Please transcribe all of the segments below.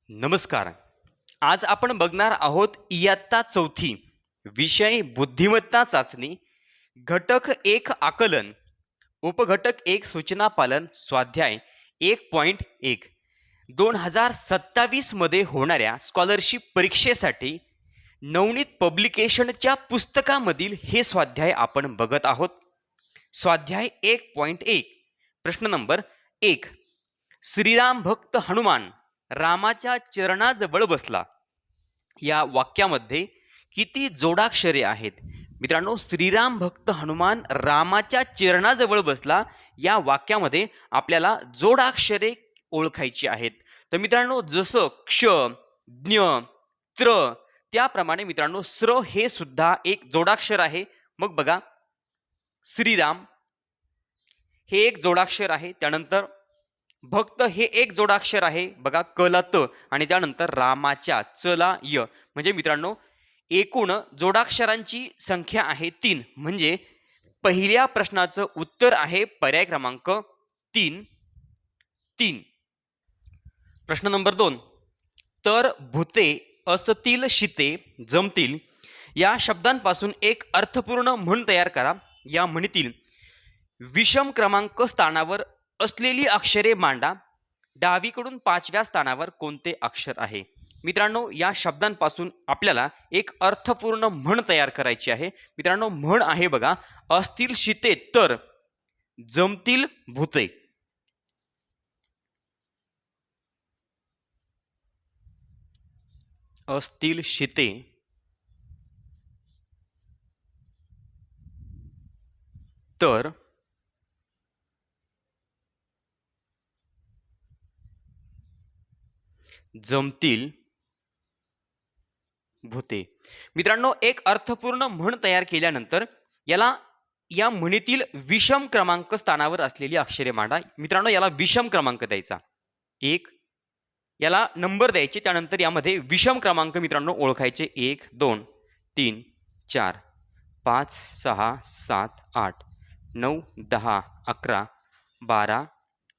नमस्कार. आज आपण बघणार आहोत इयत्ता चौथी विषय बुद्धिमत्ता चाचणी घटक 1 आकलन उपघटक 1 सूचना पालन स्वाध्याय 1.1 2027 मध्ये होणाऱ्या स्कॉलरशिप परीक्षेसाठी नवनीत पब्लिकेशनच्या पुस्तकामधील हे स्वाध्याय आपण बघत आहोत. स्वाध्याय 1.1 प्रश्न नंबर 1. श्रीराम भक्त हनुमान रामाच्या चरणाजवळ बसला या वाक्यामध्ये किती जोडाक्षरे आहेत? मित्रांनो, श्रीराम भक्त हनुमान रामाच्या चरणाजवळ बसला या वाक्यामध्ये आपल्याला जोडाक्षरे ओळखायची आहेत. तर मित्रांनो, जसं क्ष, ज्ञ, त्र त्याप्रमाणे मित्रांनो स्र हे सुद्धा एक जोडाक्षर आहे. मग बघा, श्रीराम हे एक जोडाक्षर आहे. त्यानंतर भक्त हे एक जोडाक्षर आहे. बघा, कला त आणि त्यानंतर रामाच्या चला य. म्हणजे मित्रांनो एकूण जोडाक्षरांची संख्या आहे 3. म्हणजे पहिल्या प्रश्नाचं उत्तर आहे पर्याय क्रमांक 3. प्रश्न नंबर 2. तर भूते असतील शिते जमतील या शब्दांपासून एक अर्थपूर्ण म्हण तयार करा. या म्हणीतील विषम क्रमांक स्थानावर असलेली अक्षरे मांडा. डावीकडून 5व्या स्थानावर कोणते अक्षर आहे? मित्रांनो, या शब्दांपासून आपल्याला एक अर्थपूर्ण म्हण तयार करायची आहे. मित्रांनो, म्हण आहे बघा, असतील शिते तर जमतील भूते. असतील शिते तर जमतील भूते. मित्रांनो, एक अर्थपूर्ण म्हण तयार केल्यानंतर या म्हणीतील विषम क्रमांक स्थानावर असलेली अक्षरे मांडा. मित्रांनो, याला विषम क्रमांक द्यायचा 1, याला नंबर द्यायचे. त्यानंतर यामध्ये विषम क्रमांक मित्रांनो ओळखायचे 1, 2, 3, 4, 5, 6, 7, 8, 9, 10, 11, 12,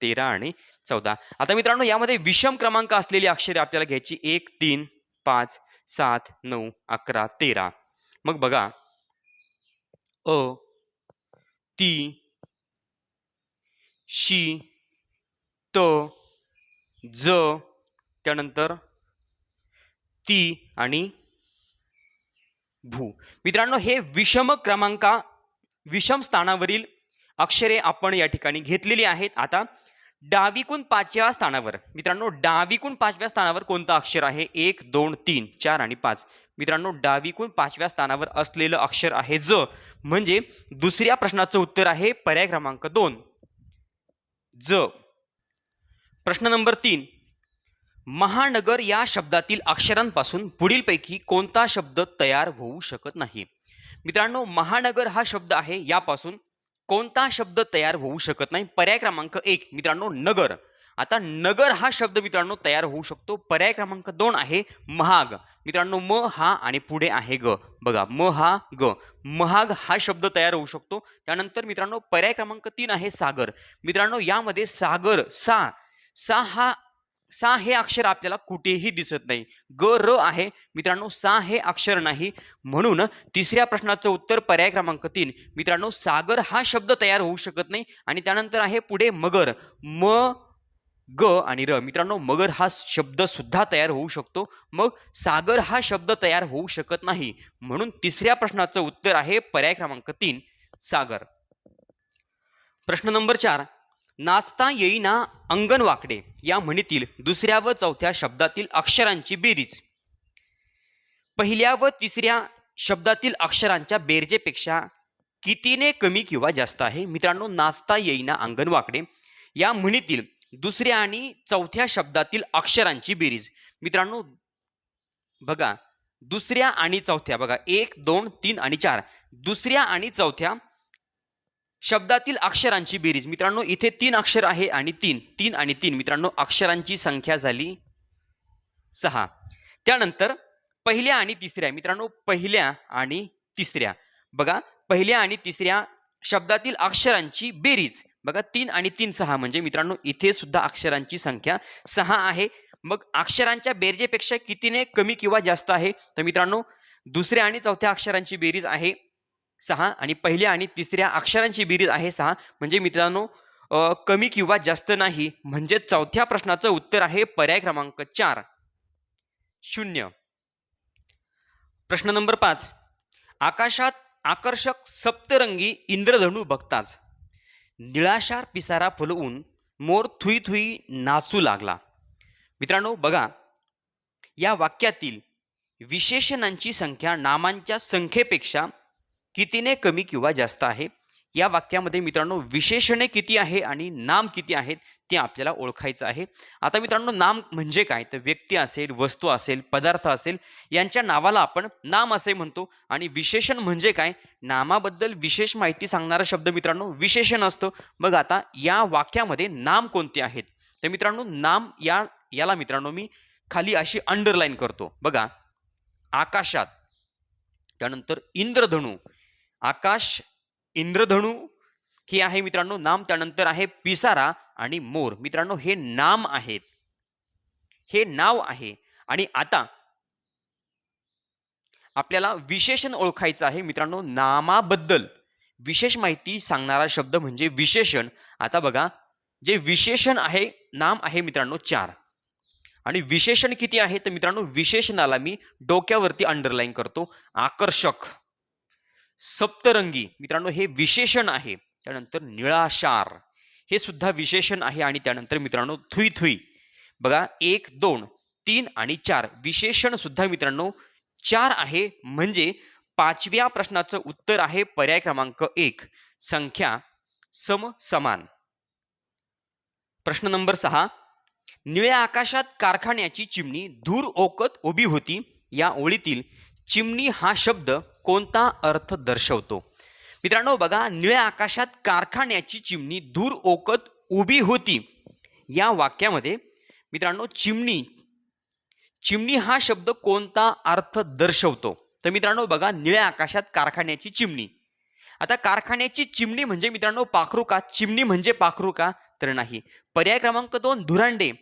13 आणि 14. आता मित्रांनो, यामध्ये विषम क्रमांक असलेली अक्षरे आपल्याला घ्यायची 1, 3, 5, 7, 9, 11, 13. मग बघा, अ, ती, शी, त, ज, त्यानंतर ती आणि भू. मित्रांनो, हे विषम स्थानावरील अक्षरे आपण या ठिकाणी घेतलेली आहेत. आता डावीकून 5व्या स्थानावर मित्रांनो, डावीकून 5व्या स्थानावर कोणतं अक्षर आहे? 1, 2, 3, 4 आणि 5. मित्रांनो, डावीकून 5व्या स्थानावर असलेलं अक्षर आहे ज. म्हणजे दुसऱ्या प्रश्नाचं उत्तर आहे पर्याय क्रमांक 2 ज. प्रश्न नंबर 3. महानगर या शब्दातील अक्षरांपासून पुढीलपैकी कोणता शब्द तयार होऊ शकत नाही? मित्रांनो, महानगर हा शब्द आहे, यापासून कोणता शब्द तयार होऊ शकत नाही? पर्याय क्रमांक 1 मित्रांनो नगर. आता नगर हा शब्द मित्रांनो तयार होऊ शकतो. पर्याय क्रमांक 2 आहे महाग. मित्रांनो, म हा आणि पुढे आहे ग. बघा, म हा ग, महाग हा शब्द तयार होऊ शकतो. त्यानंतर मित्रांनो पर्याय क्रमांक 3 आहे सागर. मित्रांनो, यामध्ये सागर सा हे अक्षर आपल्याला कुठेही दिसत नाही. ग र आहे मित्रांनो, सा हे अक्षर नाही. म्हणून तिसऱ्या प्रश्नाचं उत्तर पर्याय क्रमांक 3 मित्रांनो सागर हा शब्द तयार होऊ शकत नाही. आणि त्यानंतर आहे पुढे मगर, म ग आणि र. मित्रांनो, मगर हा शब्द सुद्धा तयार होऊ शकतो. मग सागर हा शब्द तयार होऊ शकत नाही. म्हणून तिसऱ्या प्रश्नाचं उत्तर आहे पर्याय क्रमांक 3 सागर. प्रश्न नंबर 4. नाचता येईना अंगण वाकडे या म्हणीतील दुसऱ्या व चौथ्या शब्दातील अक्षरांची बेरीज पहिल्या व तिसऱ्या शब्दातील अक्षरांच्या बेरजेपेक्षा कितीने कमी किंवा जास्त आहे? मित्रांनो, नाचता येईना अंगण वाकडे या म्हणीतील दुसऱ्या आणि चौथ्या शब्दातील अक्षरांची बेरीज. मित्रांनो बघा, दुसऱ्या आणि चौथ्या बघा 1, 2, 3 आणि 4 दुसऱ्या आणि चौथ्या शब्दातील अक्षरांची बेरीज. मित्रांनो, इथे 3 अक्षर आहे आणि 3 आणि 3 मित्रांनो अक्षरांची संख्या झाली 6. त्यानंतर पहिल्या आणि तिसऱ्या मित्रांनो, पहिल्या आणि तिसऱ्या बघा, पहिल्या आणि तिसऱ्या शब्दातील अक्षरांची बेरीज बघा 3 आणि 3 6 म्हणजे मित्रांनो इथे सुद्धा अक्षरांची संख्या 6 आहे. मग अक्षरांच्या बेरजेपेक्षा कितीने कमी किंवा जास्त आहे? तर मित्रांनो दुसऱ्या आणि चौथ्या अक्षरांची बेरीज आहे 6 आणि पहिल्या आणि तिसऱ्या अक्षरांची बेरीज आहे 6. म्हणजे मित्रांनो कमी किंवा जास्त नाही. म्हणजे चौथ्या प्रश्नाचं उत्तर आहे पर्याय क्रमांक 4 0. प्रश्न नंबर 5. आकाशात आकर्षक सप्तरंगी इंद्रधनू बघताच निळाशार पिसारा फुलवून मोर थुई थुई नाचू लागला. मित्रांनो बघा, या वाक्यातील विशेषणांची संख्या नामांच्या संख्येपेक्षा कितीने कमी किंवा जास्त आहे? या वाक्यामध्ये मित्रांनो विशेषणे किती आहे आणि नाम किती आहेत ते आपल्याला ओळखायचं आहे. आता मित्रांनो नाम म्हणजे काय? तर व्यक्ती असेल, वस्तू असेल, पदार्थ असेल, यांच्या नावाला आपण नाम असे म्हणतो. आणि विशेषण म्हणजे काय? नामाबद्दल विशेष माहिती सांगणारा शब्द मित्रांनो विशेषण असतो. मग आता या वाक्यामध्ये नाम कोणते आहेत? तर मित्रांनो नाम याला मित्रांनो मी खाली अशी अंडरलाईन करतो. बघा, आकाशात, त्यानंतर इंद्रधनू, आकाश, इंद्रधनू हे आहे मित्रांनो नाम. त्यानंतर आहे पिसारा आणि मोर. मित्रांनो हे नाम आहेत, हे नाव आहे. आणि आता आपल्याला विशेषण ओळखायचं आहे मित्रांनो. नामाबद्दल विशेष माहिती सांगणारा शब्द म्हणजे विशेषण. आता बघा, जे विशेषण आहे, नाम आहे मित्रांनो 4 आणि विशेषण किती आहे? तर मित्रांनो विशेषणाला मी डोक्यावरती अंडरलाईन करतो. आकर्षक, सप्तरंगी मित्रांनो हे विशेषण आहे. त्यानंतर निळाशार हे सुद्धा विशेषण आहे. आणि त्यानंतर मित्रांनो थुई थुई, बघा 1 2 3 आणि 4 विशेषण सुद्धा मित्रांनो 4 आहे. म्हणजे 5व्या प्रश्नाचं उत्तर आहे पर्याय क्रमांक 1 संख्या समान. प्रश्न नंबर 6. निळ्या आकाशात कारखान्याची चिमणी धूर ओकत उभी होती. या ओळीतील चिमणी हा शब्द कोणता अर्थ दर्शवतो? मित्रांनो बघा, निळ्या आकाशात कारखान्याची चिमणी धूर ओकत उभी होती. या वाक्यामध्ये मित्रांनो चिमणी हा शब्द कोणता अर्थ दर्शवतो? तर मित्रांनो बघा, निळ्या आकाशात कारखान्याची चिमणी. आता कारखान्याची चिमणी म्हणजे मित्रांनो पाखरू का? चिमणी म्हणजे पाखरू का? तर नाही. पर्याय क्रमांक 2 धुरांडे.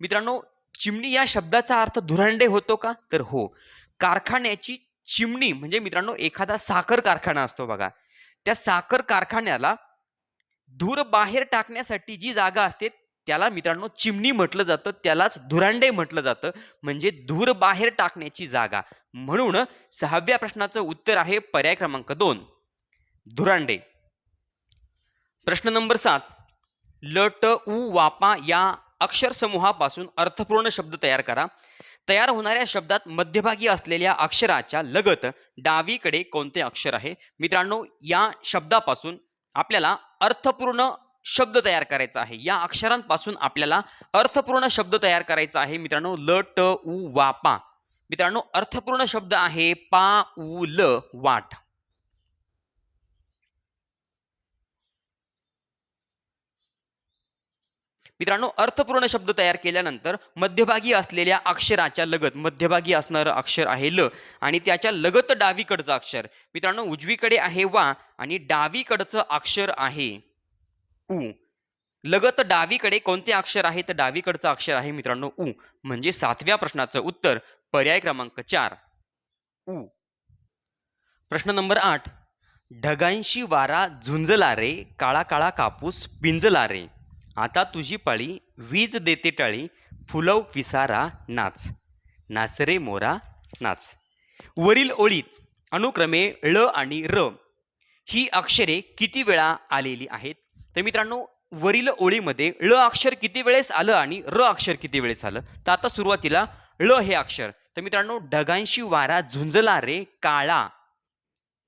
मित्रांनो चिमणी या शब्दाचा अर्थ धुरांडे होतो का? तर हो. कारखान्याची चिमणी म्हणजे मित्रांनो एखादा साखर कारखाना असतो बघा, त्या साखर कारखान्याला धूर बाहेर टाकण्यासाठी जी जागा असते त्याला मित्रांनो चिमणी म्हटलं जातं, त्यालाच धुरांडे म्हटलं जातं. म्हणजे धूर बाहेर टाकण्याची जागा. म्हणून 6व्या प्रश्नाचं उत्तर आहे पर्याय क्रमांक 2 धुरांडे. प्रश्न नंबर 7. ल ट उ वापा या अक्षर समूहापासून अर्थपूर्ण शब्द तयार करा. तयार होणाऱ्या शब्दात मध्यभागी असलेल्या अक्षराच्या लगत डावीकडे कोणते अक्षर आहे? मित्रांनो या शब्दापासून आपल्याला अर्थपूर्ण शब्द तयार करायचा आहे. या अक्षरांपासून आपल्याला अर्थपूर्ण शब्द तयार करायचा आहे मित्रांनो. ल ट उ वापा. मित्रांनो अर्थपूर्ण शब्द आहे पा उ ल वाट. मित्रांनो अर्थपूर्ण शब्द तयार केल्यानंतर मध्यभागी असलेल्या अक्षराच्या लगत, मध्यभागी असणारं अक्षर आहे ल आणि त्याच्या लगत डावीकडचं अक्षर मित्रांनो उजवीकडे आहे वा आणि डावीकडचं अक्षर आहे उ. लगत डावीकडे कोणते अक्षर आहे? तर डावीकडचं अक्षर आहे मित्रांनो उ. म्हणजे 7व्या प्रश्नाचं उत्तर पर्याय क्रमांक 4 उ. प्रश्न नंबर 8. ढगांशी वारा झुंजला रे, काळा काळा कापूस पिंजला रे, आता तुझी पाळी वीज देते टाळी, फुलव विसारा नाच, नाच रे मोरा नाच. वरील ओळीत अनुक्रमे ळ आणि र ही अक्षरे किती वेळा आलेली आहेत? तर मित्रांनो वरील ओळीमध्ये ळ अक्षर किती वेळेस आलं आणि र अक्षर किती वेळेस आलं? तर आता सुरुवातीला ळ हे अक्षर. तर मित्रांनो ढगांशी वारा झुंजला रे, काळा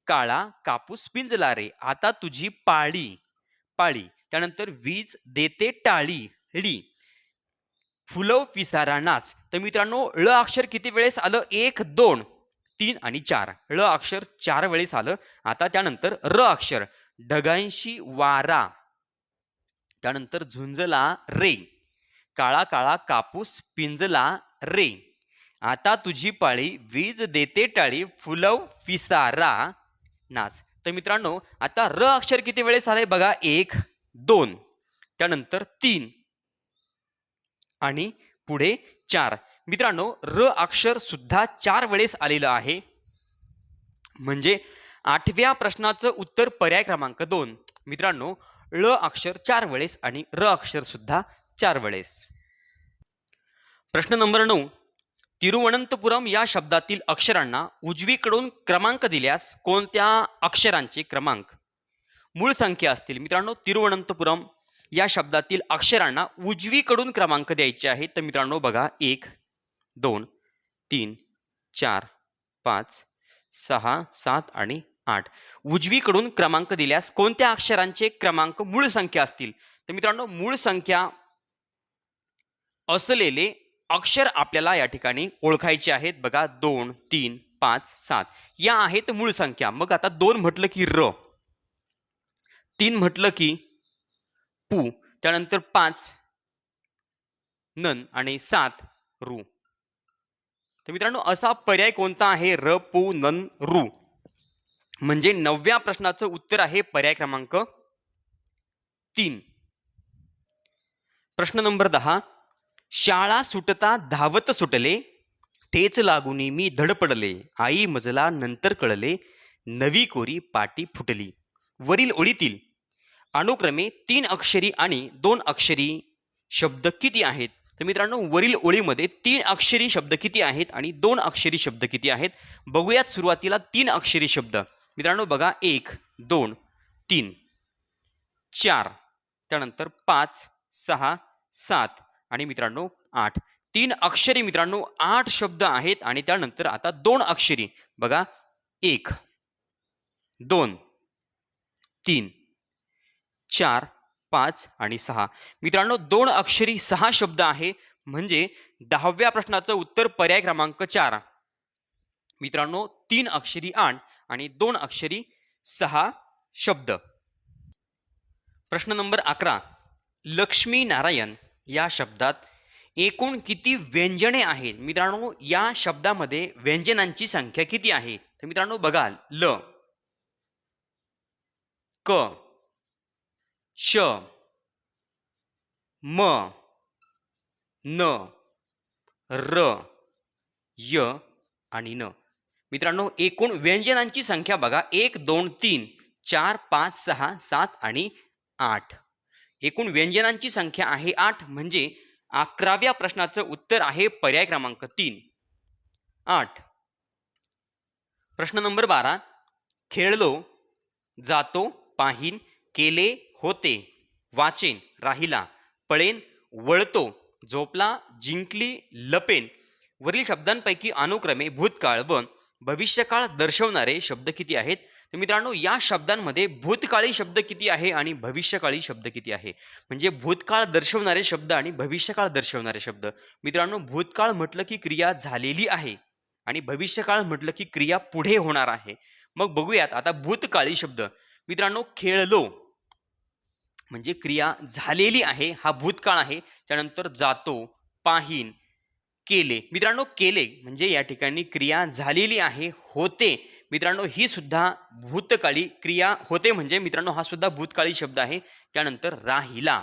काळा कापूस पिंजला रे, आता तुझी पाळी पाळी, त्यानंतर वीज देते टाळी ली, फुलव पिसारा नाच. तर मित्रांनो ळ अक्षर किती वेळेस आलं? 1 2 3 आणि 4. ळ अक्षर 4 वेळेस आलं. आता त्यानंतर र अक्षर ढगांशी वारा, त्यानंतर झुंजला रे, काळा काळा कापूस पिंजला रे, आता तुझी पाळी वीज देते टाळी, फुलव पिसारा नाच. तर मित्रांनो आता र अक्षर किती वेळेस आले बघा? 1 2 त्यानंतर 3 आणि पुढे 4. मित्रांनो र अक्षर सुद्धा 4 वेळेस आलेलं आहे. म्हणजे 8व्या प्रश्नाचं उत्तर पर्याय क्रमांक 2. मित्रांनो ळ अक्षर 4 वेळेस आणि र अक्षर सुद्धा 4 वेळेस. प्रश्न नंबर 9. तिरुवनंतपुरम या शब्दातील अक्षरांना उजवीकडून क्रमांक दिल्यास कोणत्या अक्षरांचे क्रमांक मूळ संख्या असतील? मित्रांनो तिरुवनंतपुरम या शब्दातील अक्षरांना उजवीकडून क्रमांक द्यायचे आहेत. तर मित्रांनो बघा 1 2 3 4 5 6 7 आणि 8. उजवीकडून क्रमांक दिल्यास कोणत्या अक्षरांचे क्रमांक मूळ संख्या असतील? तर मित्रांनो मूळ संख्या असलेले अक्षर आपल्याला या ठिकाणी ओळखायचे आहेत. बघा 2 3 5 7 या आहेत मूळ संख्या. मग आता 2 म्हटलं की र, 3 म्हटलं की पू, त्यानंतर 5 नन आणि 7 रू. तर मित्रांनो असा पर्याय कोणता आहे? र पू नन रू. म्हणजे 9व्या प्रश्नाचं उत्तर आहे पर्याय क्रमांक 3. प्रश्न नंबर 10. शाळा सुटता धावत सुटले, ठेच लागुनी मी धडपडले, आई मजला नंतर कळले, नवी कोरी पाटी फुटली. वरील ओळीतील अनुक्रमे 3 अक्षरी आणि 2 अक्षरी शब्द किती आहेत? तर मित्रांनो वरील ओळीमध्ये 3 अक्षरी शब्द किती आहेत आणि 2 अक्षरी शब्द किती आहेत? बघूयात. सुरुवातीला 3 अक्षरी शब्द. मित्रांनो बघा 1 2 3 4, त्यानंतर 5 6 7 आणि मित्रांनो 8. 3 अक्षरी मित्रांनो 8 शब्द आहेत. आणि त्यानंतर आता 2 अक्षरी बघा 1 2 3 4 5 आणि 6. मित्रांनो 2 अक्षरी 6 शब्द आहे. म्हणजे 10व्या प्रश्नाचं उत्तर पर्याय क्रमांक 4. मित्रांनो 3 अक्षरी 8 आणि 2 अक्षरी 6 शब्द. प्रश्न नंबर 11. लक्ष्मी नारायण या शब्दात एकूण किती व्यंजने आहेत? मित्रांनो या शब्दामध्ये व्यंजनांची संख्या किती आहे? तर मित्रांनो बघा ल क श म न र य आणि न. मित्रांनो एकूण व्यंजनांची संख्या बघा 1 2 3 4 5 6 7 आणि 8. एकूण व्यंजनांची संख्या आहे 8. म्हणजे 11व्या प्रश्नाचं उत्तर आहे पर्याय क्रमांक 3 8. प्रश्न नंबर 12. खेळलो जातो पाहीन केले होते वाचेन राहिला पळेन वळतो झोपला जिंकली लपेन. वरील शब्दांपैकी अनुक्रमे भूतकाळ व भविष्यकाळ दर्शवणारे शब्द किती आहेत? तर मित्रांनो या शब्दांमध्ये भूतकाळी शब्द किती आहे आणि भविष्यकाळी शब्द किती आहे? म्हणजे भूतकाळ दर्शवणारे शब्द आणि भविष्यकाळ दर्शवणारे शब्द. मित्रांनो भूतकाळ म्हटलं की क्रिया झालेली आहे आणि भविष्यकाळ म्हटलं की क्रिया पुढे होणार आहे. मग बघूयात आता भूतकाळी शब्द. मित्रांनो खेळलो म्हणजे क्रिया झालेली आहे, हा भूतकाळ आहे. त्यानंतर जातो पाहीन केले. मित्रांनो केले म्हणजे या ठिकाणी क्रिया झालेली आहे. होते मित्रांनो ही सुद्धा भूतकाळी क्रिया होते म्हणजे मित्रांनो हा सुद्धा भूतकाळी शब्द आहे. त्यानंतर राहिला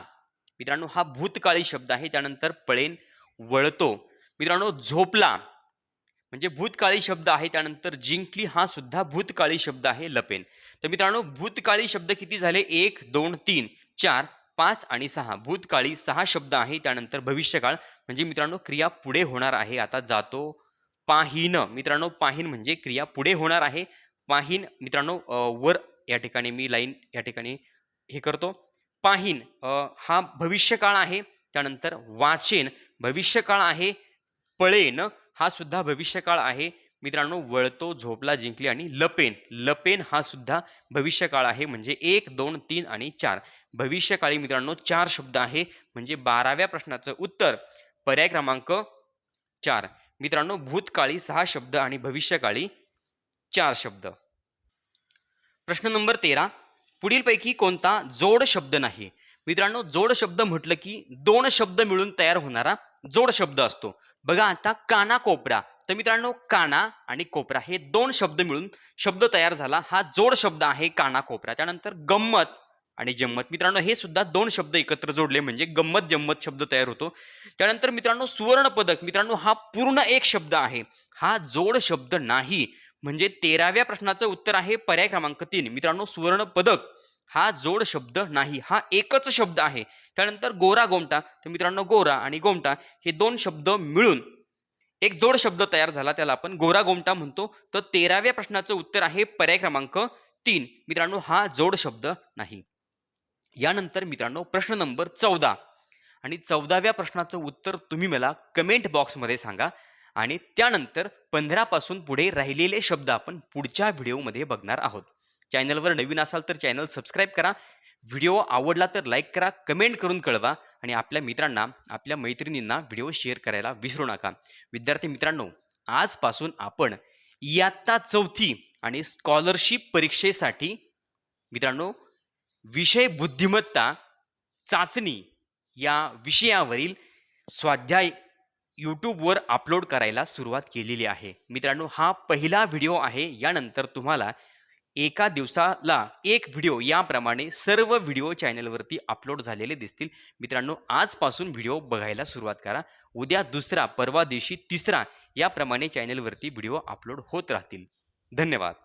मित्रांनो हा भूतकाळी शब्द आहे. त्यानंतर पळेन वळतो. मित्रांनो झोपला म्हणजे भूतकाळी शब्द आहे. त्यानंतर जिंकली हा सुद्धा भूतकाळी शब्द आहे. लपेन. तर मित्रांनो भूतकाळी शब्द किती झाले? 1 2 3 4 5 आणि 6. भूतकाळी 6 शब्द आहे. त्यानंतर भविष्यकाळ म्हणजे मित्रांनो क्रिया पुढे होणार आहे. आता जातो पाहीन. मित्रांनो पाहीन म्हणजे क्रिया पुढे होणार आहे. पाहीन मित्रांनो वर या ठिकाणी मी लाईन या ठिकाणी हे करतो. पाहीन हा भविष्यकाळ आहे. त्यानंतर वाचेन भविष्यकाळ आहे. पळेन हा सुद्धा भविष्यकाळ आहे. मित्रांनो वळतो झोपला जिंकली आणि लपेन. लपेन हा सुद्धा भविष्यकाळ आहे. म्हणजे 1 2 3 आणि 4 भविष्यकाळी मित्रांनो 4 शब्द आहे. म्हणजे 12व्या प्रश्नाचं उत्तर पर्याय क्रमांक 4. मित्रांनो भूतकाळी 6 शब्द आणि भविष्यकाळी 4 शब्द. प्रश्न नंबर 13. पुढीलपैकी कोणता जोड शब्द नाही? मित्रांनो जोड शब्द म्हटलं की 2 शब्द मिळून तयार होणारा जोड शब्द असतो. बघा आता काना कोपरा. तर मित्रांनो काना आणि कोपरा हे 2 शब्द मिळून शब्द तयार झाला. हा जोड शब्द आहे काना कोपरा. त्यानंतर गंमत आणि जम्मत. मित्रांनो हे सुद्धा दोन शब्द एकत्र जोडले म्हणजे गंमत जम्मत शब्द तयार होतो. त्यानंतर मित्रांनो सुवर्ण पदक. मित्रांनो हा पूर्ण एक शब्द आहे, हा जोड शब्द नाही. म्हणजे 13व्या प्रश्नाचं उत्तर आहे पर्याय क्रमांक 3. मित्रांनो सुवर्ण पदक हा जोड शब्द नाही, हा एकच शब्द आहे. त्यानंतर गोरा गोमटा. तर मित्रांनो गोरा आणि गोमटा हे दोन शब्द मिळून एक जोड शब्द तयार झाला, त्याला आपण गोरा गोमटा म्हणतो. तर 13व्या प्रश्नाचं उत्तर आहे पर्याय क्रमांक 3. मित्रांनो हा जोड शब्द नाही. यानंतर मित्रांनो प्रश्न नंबर 14 आणि 14व्या प्रश्नाचं उत्तर तुम्ही मला कमेंट बॉक्समध्ये सांगा. आणि त्यानंतर 15 पासून पुढे राहिलेले शब्द आपण पुढच्या व्हिडिओमध्ये बघणार आहोत. चॅनलवर नवीन असाल तर चॅनल सबस्क्राईब करा. व्हिडिओ आवडला तर लाईक करा, कमेंट करून कळवा आणि आपल्या मित्रांना, आपल्या मैत्रिणींना व्हिडिओ शेअर करायला विसरू नका. विद्यार्थी मित्रांनो, आजपासून आपण इयत्ता 4थी आणि स्कॉलरशिप परीक्षेसाठी मित्रांनो विषय बुद्धिमत्ता चाचणी या विषयावरील स्वाध्याय यूट्यूबवर अपलोड करायला सुरुवात केलेली आहे. मित्रांनो हा पहिला व्हिडिओ आहे. यानंतर तुम्हाला एका दिवसाला एक व्हिडिओ याप्रमाणे सर्व व्हिडिओ चॅनलवरती अपलोड झालेले दिसतील. मित्रांनो आजपासून व्हिडिओ बघायला सुरुवात करा. उद्या दुसरा, परवा दिवशी तिसरा याप्रमाणे चॅनलवरती व्हिडिओ अपलोड होत राहतील. धन्यवाद.